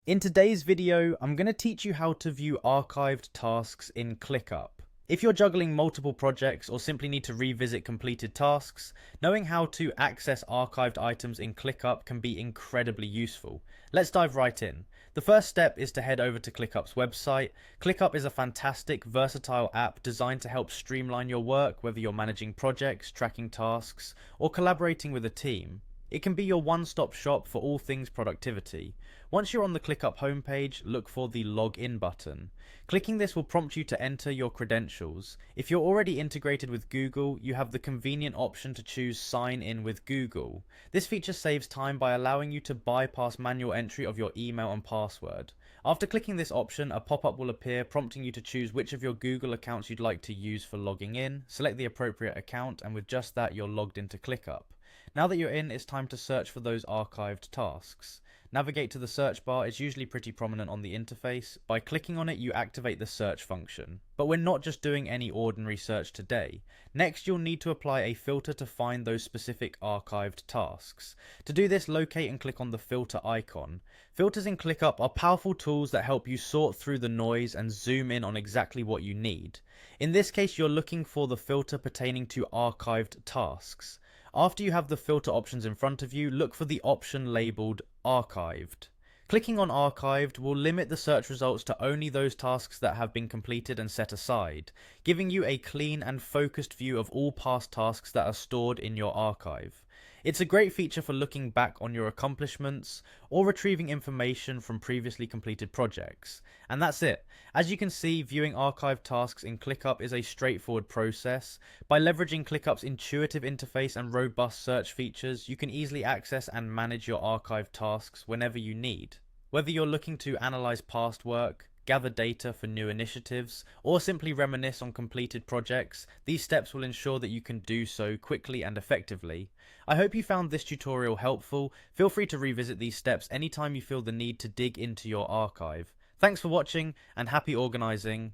In today's video, I'm going to teach you how to view archived tasks in Clickup. If you're juggling multiple projects or simply need to revisit completed tasks, knowing how to access archived items in Clickup can be incredibly useful. Let's dive right in. The first step is to head over to Clickup's website. Clickup is a fantastic, versatile app designed to help streamline your work, whether you're managing projects, tracking tasks, or collaborating with a team. It can be your one-stop shop for all things productivity. Once you're on the Clickup homepage, look for the Login button. Clicking this will prompt you to enter your credentials. If you're already integrated with Google, you have the convenient option to choose Sign In with Google. This feature saves time by allowing you to bypass manual entry of your email and password. After clicking this option, a pop-up will appear prompting you to choose which of your Google accounts you'd like to use for logging in. Select the appropriate account, and with just that, you're logged into ClickUp. Now that you're in, it's time to search for those archived tasks. Navigate to the search bar. It's usually pretty prominent on the interface. By clicking on it, you activate the search function. But we're not just doing any ordinary search today. Next, you'll need to apply a filter to find those specific archived tasks. To do this, locate and click on the filter icon. Filters in ClickUp are powerful tools that help you sort through the noise and zoom in on exactly what you need. In this case, you're looking for the filter pertaining to archived tasks. After you have the filter options in front of you, look for the option labelled Archived. Clicking on Archived will limit the search results to only those tasks that have been completed and set aside, giving you a clean and focused view of all past tasks that are stored in your archive. It's a great feature for looking back on your accomplishments or retrieving information from previously completed projects. And that's it. As you can see, viewing archived tasks in ClickUp is a straightforward process. By leveraging ClickUp's intuitive interface and robust search features, you can easily access and manage your archived tasks whenever you need. Whether you're looking to analyze past work, gather data for new initiatives, or simply reminisce on completed projects, these steps will ensure that you can do so quickly and effectively. I hope you found this tutorial helpful. Feel free to revisit these steps anytime you feel the need to dig into your archive. Thanks for watching, and happy organizing.